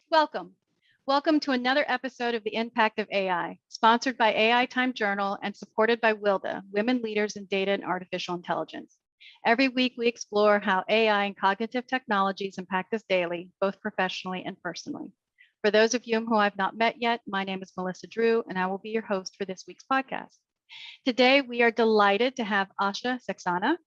Welcome. Welcome to another episode of The Impact of AI, sponsored by AI Time Journal and supported by WILDA, Women Leaders in Data and Artificial Intelligence. Every week, we explore how AI and cognitive technologies impact us daily, both professionally and personally. For those of you who I've not met yet, my name is Melissa Drew, and I will be your host for this week's podcast. Today, we are delighted to have Asha Saxena.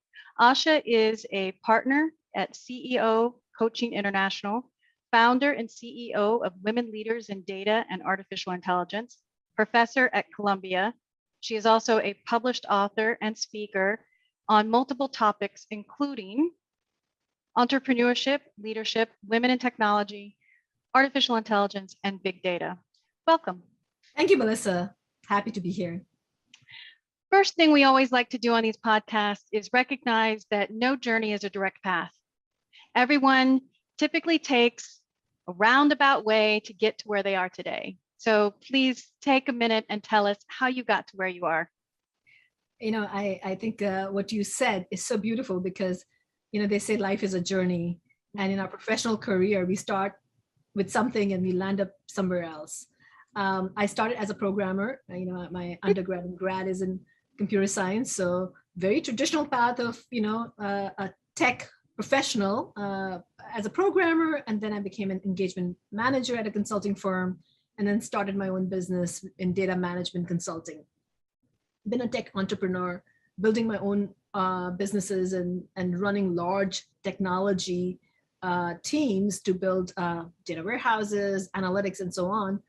Asha is a partner at CEO Coaching International, founder and CEO of Women Leaders in Data and Artificial Intelligence, professor at Columbia. She is also a published author and speaker on multiple topics, including entrepreneurship, leadership, women in technology, artificial intelligence, and big data. Welcome. Thank you, Melissa. Happy to be here. First thing we always like to do on these podcasts is recognize that no journey is a direct path. Everyone typically takes a roundabout way to get to where they are today. So please take a minute and tell us how you got to where you are. You know, I think what you said is so beautiful because, you know, they say life is a journey. And in our professional career, we start with something and we land up somewhere else. I started as a programmer. You know, my undergrad and grad is in computer science. So very traditional path of, you know, a tech professional as a programmer. And then I became an engagement manager at a consulting firm and then started my own business in data management consulting. Been a tech entrepreneur, building my own businesses and running large technology teams to build data warehouses, analytics, and so on.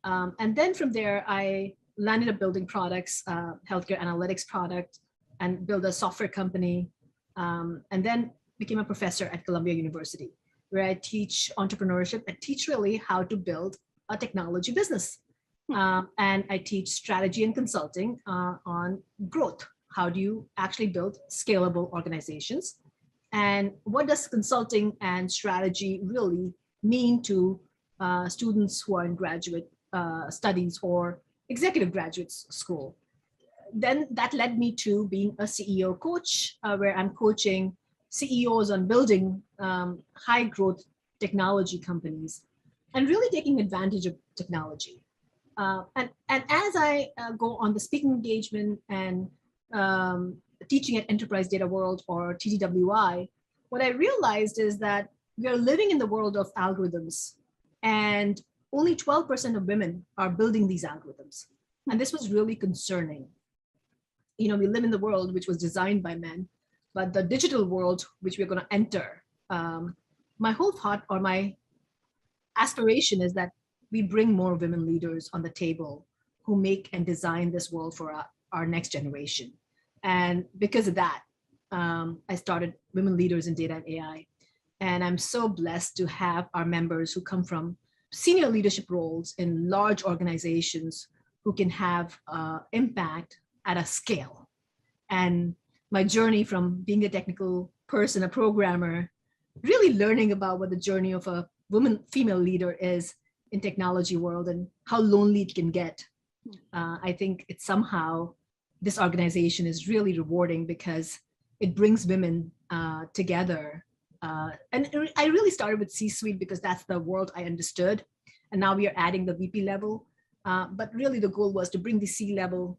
And then from there, I landed up building products, healthcare analytics product, and build a software company. And then became a professor at Columbia University, where I teach entrepreneurship and teach really how to build a technology business. And I teach strategy and consulting on growth. How do you actually build scalable organizations? And what does consulting and strategy really mean to students who are in graduate studies or executive graduate school? Then that led me to being a CEO coach, where I'm coaching CEOs on building high growth technology companies and really taking advantage of technology. And as I go on the speaking engagement and teaching at Enterprise Data World or TDWI, what I realized is that we are living in the world of algorithms and only 12% of women are building these algorithms. And this was really concerning. You know, we live in the world which was designed by men, but the digital world which we're going to enter, my whole thought or my aspiration is that we bring more women leaders on the table who make and design this world for our next generation. And because of that, I started Women Leaders in Data and AI. And I'm so blessed to have our members who come from senior leadership roles in large organizations who can have impact at a scale. And my journey from being a technical person, a programmer, really learning about what the journey of a female leader is in technology world and how lonely it can get. I think it's somehow this organization is really rewarding because it brings women together. And I really started with C-suite because that's the world I understood. And now we are adding the VP level. But really the goal was to bring the C-level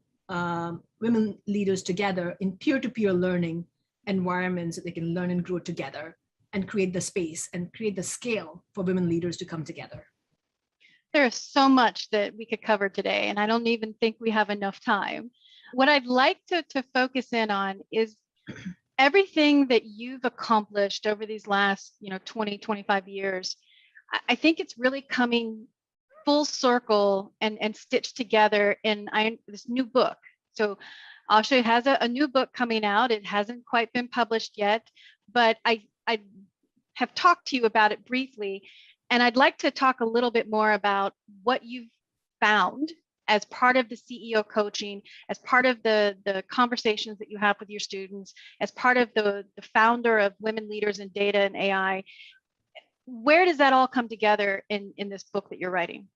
women leaders together in peer-to-peer learning environments so they can learn and grow together and create the space and create the scale for women leaders to come together. There's so much that we could cover today, and I don't even think we have enough time. What I'd like to focus in on is everything that you've accomplished over these last 20, 25 years. I think it's really coming full circle and stitched together in this new book. So Asha has a new book coming out. It hasn't quite been published yet, but I have talked to you about it briefly. And I'd like to talk a little bit more about what you've found as part of the CEO coaching, as part of the conversations that you have with your students, as part of the founder of Women Leaders in Data and AI. Where does that all come together in this book that you're writing?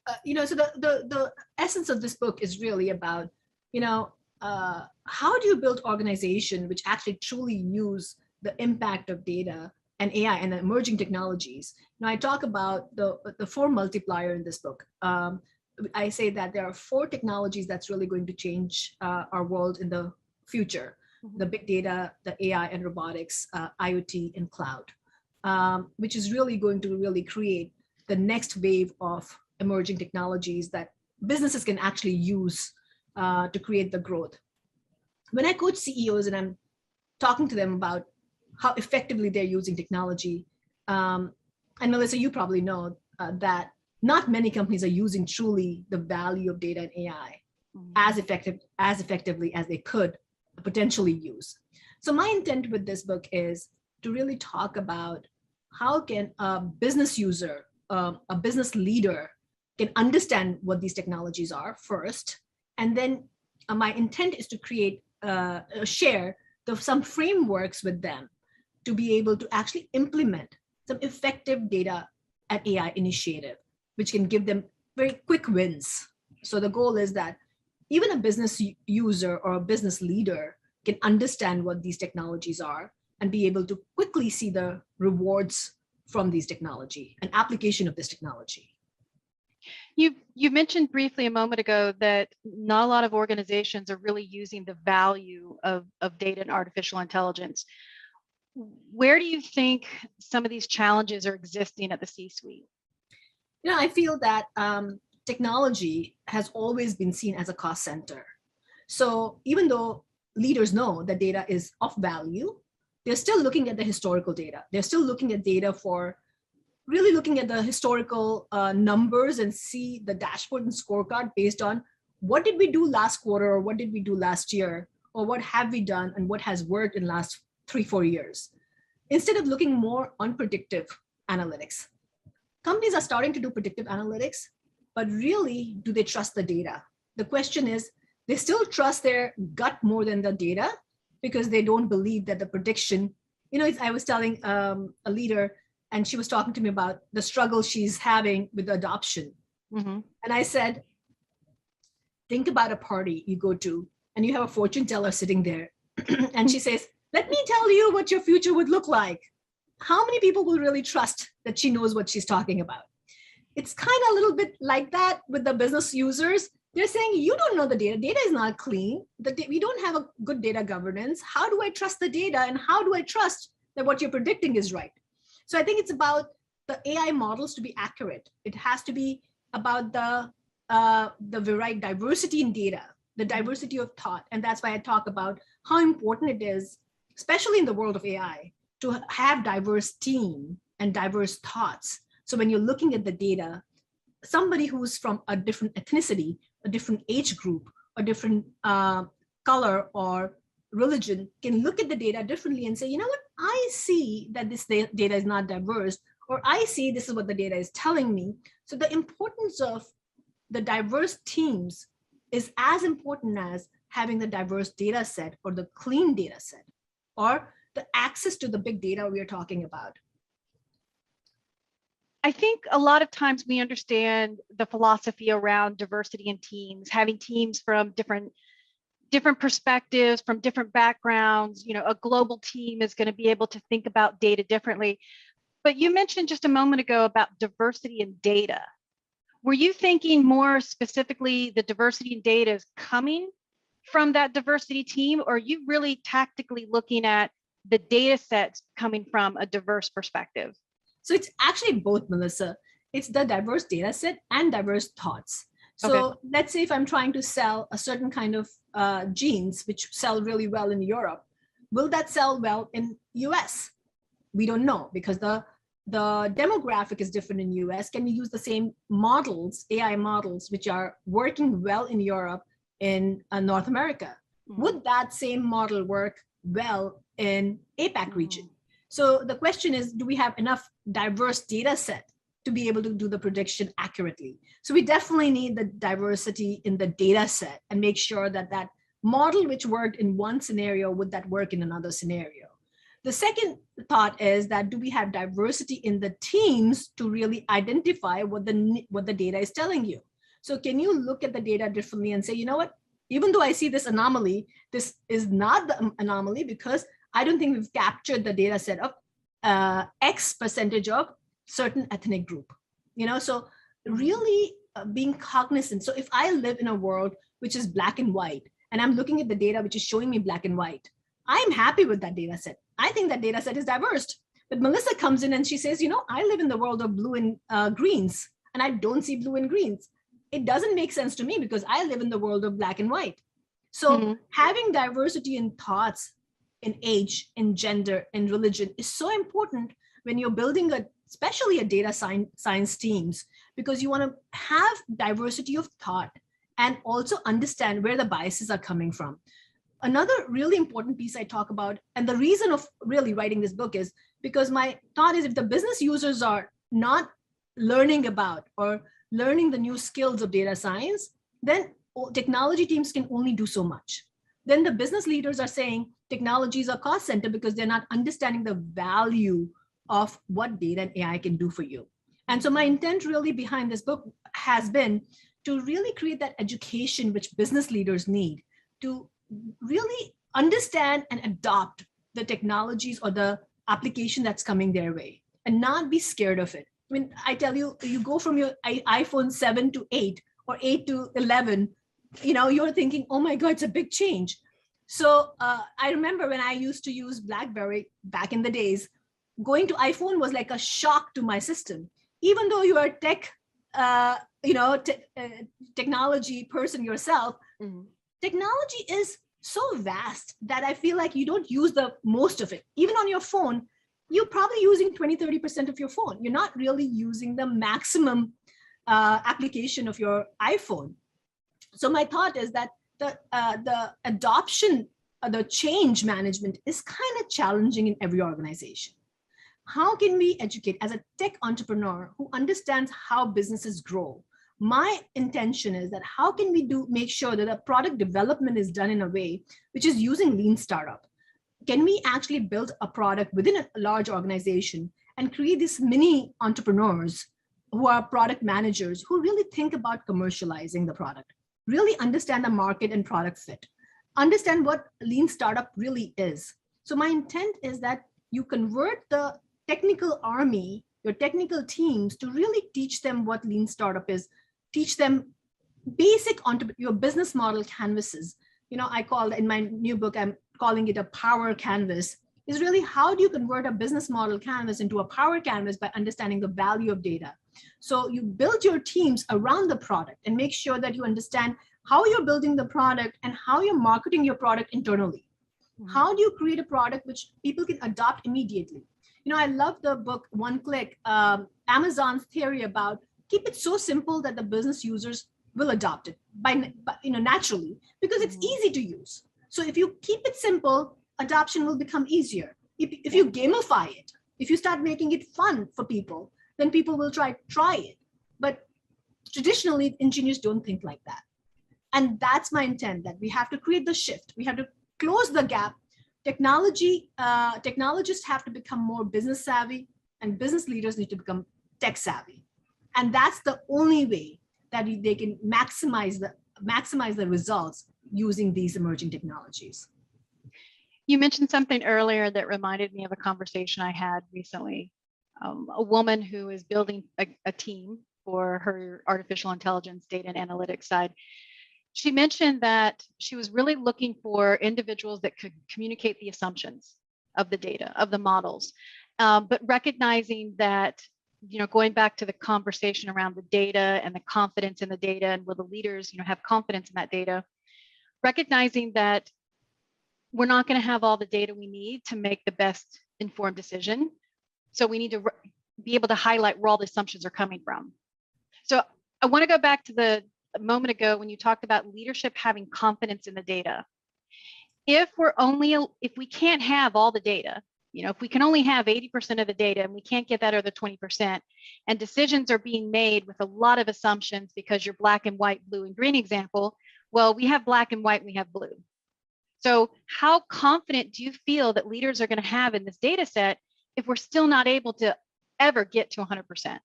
So the essence of this book is really about, how do you build organization which actually truly use the impact of data and AI and the emerging technologies. Now I talk about the four multiplier in this book. I say that there are four technologies that's really going to change our world in the future: the big data, the AI and robotics, IoT, and cloud, which is really going to really create the next wave of emerging technologies that businesses can actually use to create the growth. When I coach CEOs and I'm talking to them about how effectively they're using technology, and Melissa, you probably know that not many companies are using truly the value of data and AI as effectively as they could potentially use. So my intent with this book is to really talk about how can a business user, a business leader can understand what these technologies are first. And then my intent is to create, share some frameworks with them to be able to actually implement some effective data and AI initiative, which can give them very quick wins. So the goal is that even a business user or a business leader can understand what these technologies are and be able to quickly see the rewards from these technology and application of this technology. You mentioned briefly a moment ago that not a lot of organizations are really using the value of data and artificial intelligence. Where do you think some of these challenges are existing at the C-suite? You know, I feel that technology has always been seen as a cost center. So even though leaders know that data is of value, they're still looking at the historical data. They're still looking at data for really looking at the historical numbers and see the dashboard and scorecard based on what did we do last quarter, or what did we do last year, or what have we done and what has worked in the last 3-4 years, instead of looking more on predictive analytics. Companies are starting to do predictive analytics, but really, do they trust the data? The question is, they still trust their gut more than the data because they don't believe that the prediction, you know, I was telling a leader, and she was talking to me about the struggle she's having with adoption. And I said, think about a party you go to and you have a fortune teller sitting there and she says, let me tell you what your future would look like. How many people will really trust that she knows what she's talking about? It's kind of a little bit like that with the business users. They're saying, you don't know the data. Data is not clean. We don't have a good data governance. How do I trust the data? And how do I trust that what you're predicting is right? So I think it's about the AI models to be accurate. It has to be about the right diversity in data, the diversity of thought. And that's why I talk about how important it is, especially in the world of AI, to have diverse team and diverse thoughts. So when you're looking at the data, somebody who's from a different ethnicity, a different age group, a different color or religion can look at the data differently and say, you know what, I see that this data is not diverse, or I see this is what the data is telling me. So the importance of the diverse teams is as important as having the diverse data set or the clean data set or the access to the big data we are talking about. I think a lot of times we understand the philosophy around diversity in teams, having teams from different perspectives, from different backgrounds. You know, a global team is going to be able to think about data differently. But you mentioned just a moment ago about diversity in data. Were you thinking more specifically the diversity in data is coming from that diversity team, or are you really tactically looking at the data sets coming from a diverse perspective? So it's actually both, Melissa. It's the diverse data set and diverse thoughts. So let's say if I'm trying to sell a certain kind of jeans, which sell really well in Europe, will that sell well in US? We don't know because the demographic is different in US. Can we use the same models, AI models, which are working well in Europe, in North America? Would that same model work well in APAC region? So the question is, do we have enough diverse data set to be able to do the prediction accurately? So we definitely need the diversity in the data set and make sure that that model which worked in one scenario, would that work in another scenario? The second thought is that do we have diversity in the teams to really identify what the data is telling you? So can you look at the data differently and say, you know what, even though I see this anomaly, this is not the anomaly because I don't think we've captured the data set of X percentage of certain ethnic group. So really being cognizant. So if I live in a world which is black and white, and I'm looking at the data which is showing me black and white, I'm happy with that data set. I think that data set is diverse. But Melissa comes in and she says, I live in the world of blue and greens, and I don't see blue and greens. It doesn't make sense to me because I live in the world of black and white. So having diversity in thoughts, in age, in gender, in religion is so important when you're building especially a data science teams, because you want to have diversity of thought and also understand where the biases are coming from. Another really important piece I talk about, and the reason of really writing this book is because my thought is if the business users are not learning about or learning the new skills of data science, then technology teams can only do so much. Then the business leaders are saying technology is a cost center because they're not understanding the value of what data and AI can do for you. And so my intent really behind this book has been to really create that education which business leaders need to really understand and adopt the technologies or the application that's coming their way and not be scared of it. I mean, I tell you, you go from your iPhone 7 to 8 or 8 to 11, you're thinking, oh my God, it's a big change. So I remember when I used to use BlackBerry back in the days, going to iPhone was like a shock to my system. Even though you are technology person yourself, technology is so vast that I feel like you don't use the most of it. Even on your phone, you're probably using 20-30% of your phone. You're not really using the maximum application of your iPhone. So my thought is that the adoption, the change management is kind of challenging in every organization. How can we educate as a tech entrepreneur who understands how businesses grow? My intention is that how can we make sure that the product development is done in a way which is using lean startup? Can we actually build a product within a large organization and create these mini entrepreneurs who are product managers who really think about commercializing the product, really understand the market and product fit, understand what lean startup really is? So my intent is that you convert the technical army, your technical teams, to really teach them what lean startup is, teach them basic your business model canvases. I call in my new book, I'm calling it a power canvas, is really how do you convert a business model canvas into a power canvas by understanding the value of data. So you build your teams around the product and make sure that you understand how you're building the product and how you're marketing your product internally. How do you create a product which people can adopt immediately? I love the book One Click, Amazon's theory about keep it so simple that the business users will adopt it by naturally, because it's easy to use. So if you keep it simple, adoption will become easier. If you gamify it, if you start making it fun for people, then people will try it. But traditionally, engineers don't think like that. And that's my intent, that we have to create the shift. We have to close the gap. Technologists have to become more business savvy, and business leaders need to become tech savvy. And that's the only way that they can maximize the results using these emerging technologies. You mentioned something earlier that reminded me of a conversation I had recently. A woman who is building a team for her artificial intelligence data and analytics side. She mentioned that she was really looking for individuals that could communicate the assumptions of the data, of the models, but recognizing that, going back to the conversation around the data and the confidence in the data, and will the leaders, have confidence in that data, recognizing that we're not going to have all the data we need to make the best informed decision. So we need to be able to highlight where all the assumptions are coming from. So I want to go back to the moment ago when you talked about leadership having confidence in the data. If we can't have all the data, if we can only have 80% of the data and we can't get that other 20%, and decisions are being made with a lot of assumptions because you're black and white, blue and green example, well, we have black and white, we have blue. So how confident do you feel that leaders are going to have in this data set if we're still not able to ever get to 100%?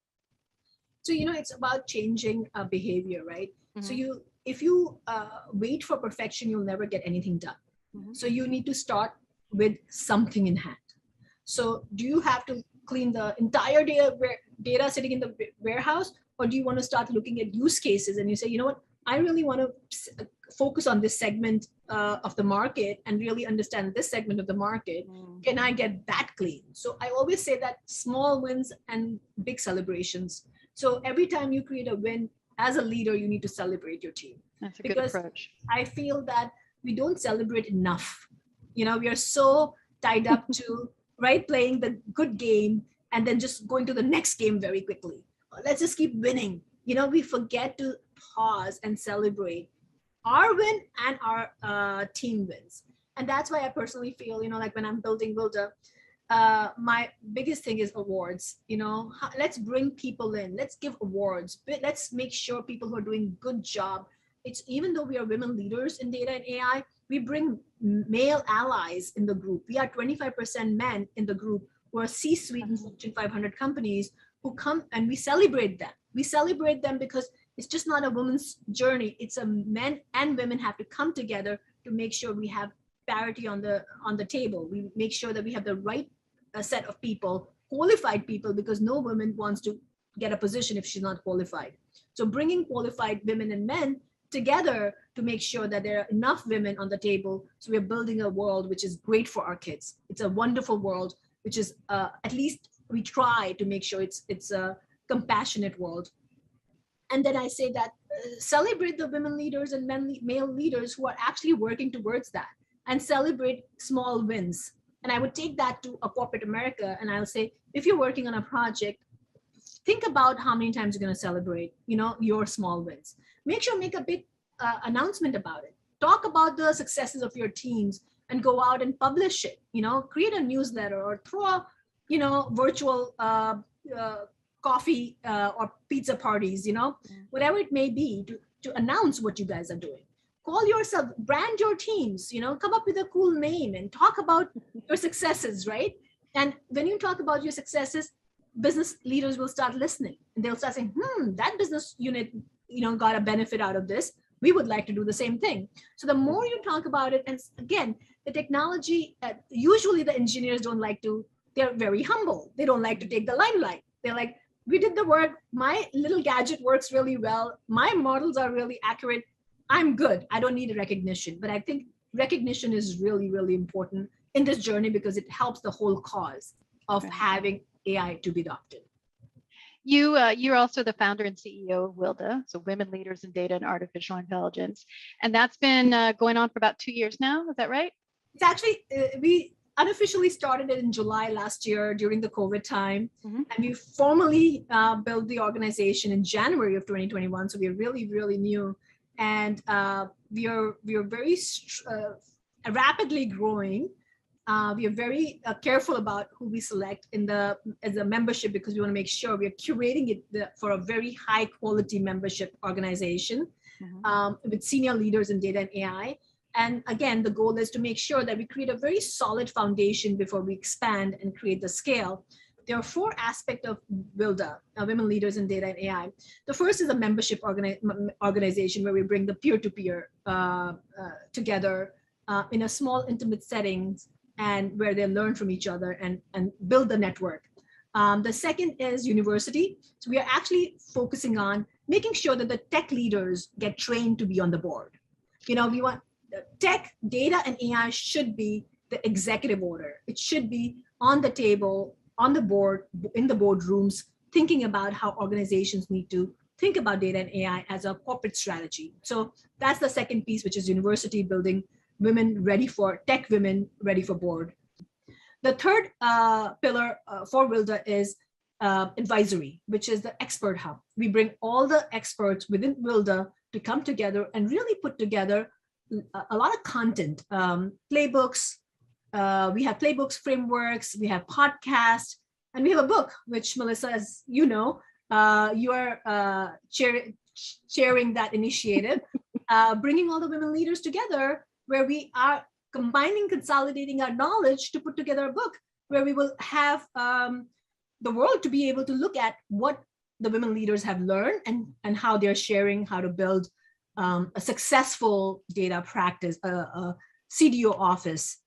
So, it's about changing behavior, right? So if you wait for perfection, you'll never get anything done. So you need to start with something in hand. So do you have to clean the entire data sitting in the warehouse, or do you want to start looking at use cases and you say, you know what, I really want to focus on this segment of the market and really understand this segment of the market. Can I get that clean? So I always say that small wins and big celebrations. So every time you create a win as a leader, you need to celebrate your team. That's a good approach. I feel that we don't celebrate enough. We are so tied up to playing the good game and then just going to the next game very quickly. Let's just keep winning. We forget to pause and celebrate our win and our team wins. And that's why I personally feel, like when I'm building Wilda, my biggest thing is awards. Let's bring people in, let's give awards, but let's make sure people who are doing good job. It's even though we are women leaders in data and AI, we bring male allies in the group. We are 25% men in the group who are C-suite in Fortune 500 companies who come, and we celebrate them. We celebrate them because it's just not a woman's journey. It's a men and women have to come together to make sure we have parity on the table. We make sure that we have the right set of people, qualified people, because no woman wants to get a position if she's not qualified. So bringing qualified women and men together to make sure that there are enough women on the table. So we're building a world which is great for our kids. It's a wonderful world, which is at least we try to make sure it's a compassionate world. And then I say that celebrate the women leaders and male leaders who are actually working towards that, and celebrate small wins. And I would take that to a corporate America, and I'll say, if you're working on a project, think about how many times you're going to celebrate, your small wins. Make sure make a big announcement about it. Talk about the successes of your teams and go out and publish it. Create a newsletter or throw a, virtual coffee or pizza parties. Whatever it may be to announce what you guys are doing. Call yourself, brand your teams. Come up with a cool name and talk about your successes, right? And when you talk about your successes, business leaders will start listening, and they'll start saying, that business unit, got a benefit out of this. We would like to do the same thing. So the more you talk about it, and again, the technology, usually the engineers they're very humble. They don't like to take the limelight. They're like, we did the work. My little gadget works really well. My models are really accurate. I'm good. I don't need a recognition. But I think recognition is really, really important in this journey because it helps the whole cause of having AI to be adopted. You're also the founder and CEO of Wilda, so Women Leaders in Data and Artificial Intelligence. And that's been going on for about 2 years now. Is that right? It's actually, we unofficially started it in July last year during the COVID time. And we formally built the organization in January of 2021. So we're really, really new. And we are very rapidly growing. We are very careful about who we select as a membership, because we want to make sure we are curating it for a very high quality membership organization with senior leaders in data and AI. And again, the goal is to make sure that we create a very solid foundation before we expand and create the scale. There are 4 aspects of Wilda, Women Leaders in Data and AI. The first is a membership organization where we bring the peer-to-peer together in a small, intimate settings, and where they learn from each other and build the network. The second is university. So we are actually focusing on making sure that the tech leaders get trained to be on the board. We want tech, data, and AI should be the executive order. It should be on the table, on the board, in the boardrooms, thinking about how organizations need to think about data and AI as a corporate strategy. So that's the second piece, which is university, building women ready for tech, women ready for board. The third pillar for Wilda is advisory, which is the expert hub. We bring all the experts within Wilda to come together and really put together a lot of content, playbooks. We have playbooks, frameworks, we have podcasts, and we have a book, which Melissa, as you know, you are chairing that initiative, bringing all the women leaders together, where we are combining, consolidating our knowledge to put together a book where we will have the world to be able to look at what the women leaders have learned and how they're sharing how to build a successful data practice, a CDO office.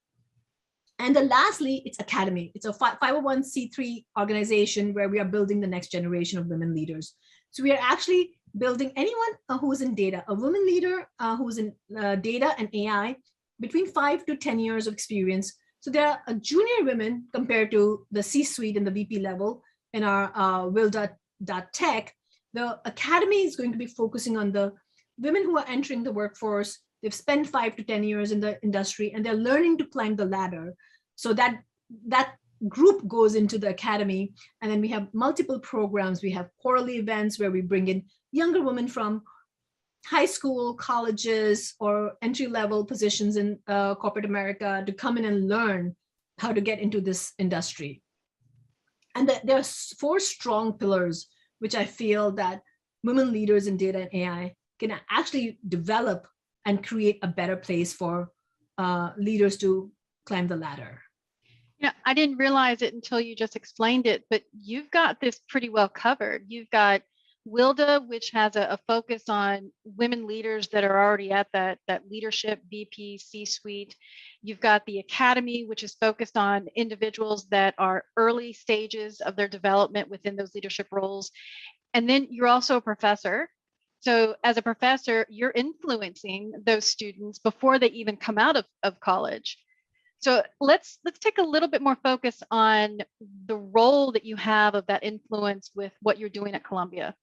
And then lastly, it's Academy. It's a 501c3 organization where we are building the next generation of women leaders. So we are actually building anyone who's in data, a woman leader who's in data and AI between 5 to 10 years of experience. So there are junior women compared to the C-suite and the VP level in our Will.Tech. The Academy is going to be focusing on the women who are entering the workforce. They've spent 5 to 10 years in the industry and they're learning to climb the ladder. So that group goes into the academy. And then we have multiple programs. We have quarterly events where we bring in younger women from high school, colleges, or entry-level positions in corporate America to come in and learn how to get into this industry. And there are 4 strong pillars, which I feel that women leaders in data and AI can actually develop and create a better place for leaders to climb the ladder. Yeah, I didn't realize it until you just explained it, but you've got this pretty well covered. You've got WILDA, which has a focus on women leaders that are already at that leadership, VP, C-suite. You've got the Academy, which is focused on individuals that are early stages of their development within those leadership roles. And then you're also a professor. So as a professor, you're influencing those students before they even come out of college. So let's take a little bit more focus on the role that you have of that influence with what you're doing at Columbia.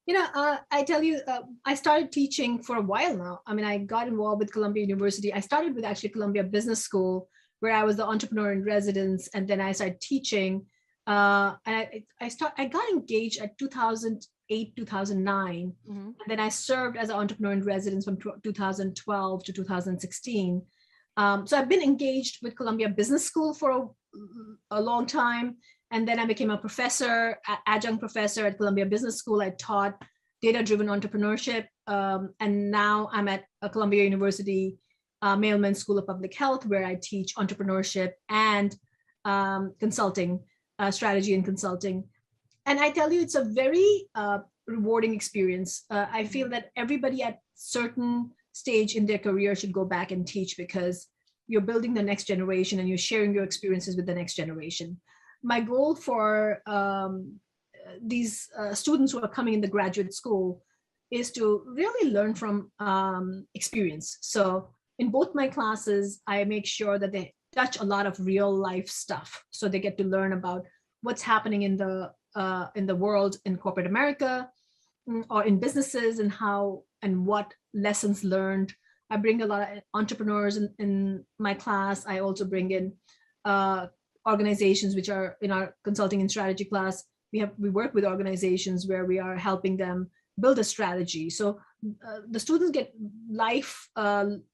I tell you, I started teaching for a while now. I mean, I got involved with Columbia University. I started with actually Columbia Business School, where I was the entrepreneur in residence, and then I started teaching. And I got engaged at 2008, 2009, and then I served as an entrepreneur in residence from 2012 to 2016. So I've been engaged with Columbia Business School for a long time. And then I became a professor, adjunct professor at Columbia Business School. I taught data-driven entrepreneurship. And now I'm at Columbia University Mailman School of Public Health, where I teach entrepreneurship and consulting, strategy and consulting. And I tell you, it's a very rewarding experience. I feel that everybody at certain stage in their career should go back and teach, because you're building the next generation and you're sharing your experiences with the next generation. My goal for these students who are coming in the graduate school is to really learn from experience. So in both my classes, I make sure that they touch a lot of real life stuff. So they get to learn about what's happening in the world, in corporate America, or in businesses, and how and what lessons learned. I bring a lot of entrepreneurs in my class. I also bring in organizations, which are in our consulting and strategy class. We work with organizations where we are helping them build a strategy. So the students get life, learning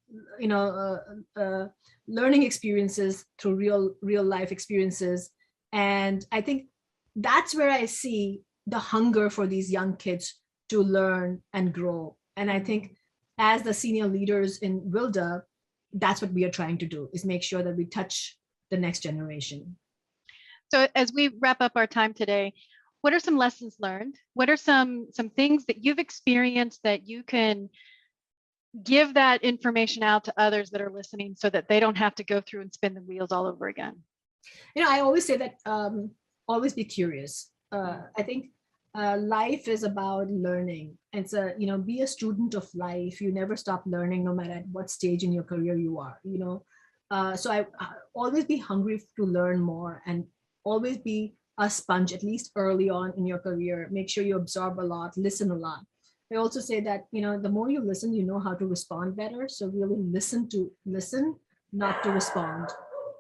experiences through real life experiences. And I think that's where I see the hunger for these young kids to learn and grow. And I think as the senior leaders in WILDA, that's what we are trying to do, is make sure that we touch the next generation. So as we wrap up our time today, what are some lessons learned? What are some things that you've experienced that you can give that information out to others that are listening, so that they don't have to go through and spin the wheels all over again? I always say that always be curious. I think life is about learning. It's be a student of life. You never stop learning, no matter at what stage in your career you are. So I always be hungry to learn more, and always be a sponge, at least early on in your career. Make sure you absorb a lot, listen a lot. I also say that, the more you listen, you know how to respond better. So really listen, not to respond.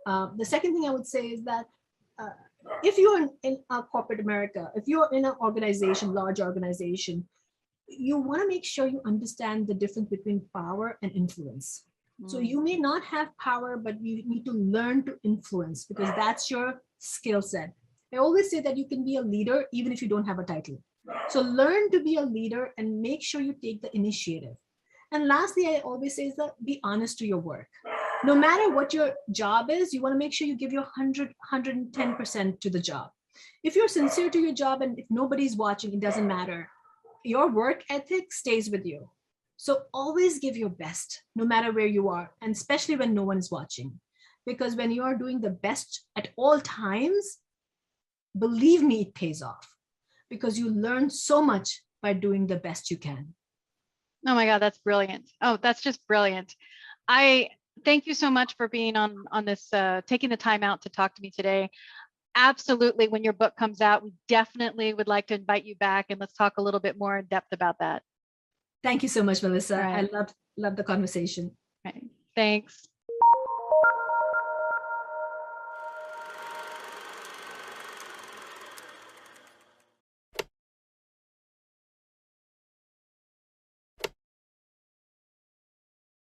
The second thing I would say is that if you're in corporate America, if you're in an organization, large organization, you want to make sure you understand the difference between power and influence. So you may not have power, but you need to learn to influence, because that's your skill set. I always say that you can be a leader even if you don't have a title. So learn to be a leader and make sure you take the initiative. And lastly, I always say is that be honest to your work. No matter what your job is, you want to make sure you give your 100, 110% to the job. If you're sincere to your job and if nobody's watching, it doesn't matter. Your work ethic stays with you. So always give your best, no matter where you are, and especially when no one's watching. because when you are doing the best at all times, believe me, it pays off, because you learn so much by doing the best you can. Oh my God, that's brilliant. Oh, that's just brilliant. I thank you so much for being on this, taking the time out to talk to me today. Absolutely. When your book comes out, we definitely would like to invite you back and let's talk a little bit more in depth about that. Thank you so much, Melissa. All I right. love the conversation. All right. Thanks.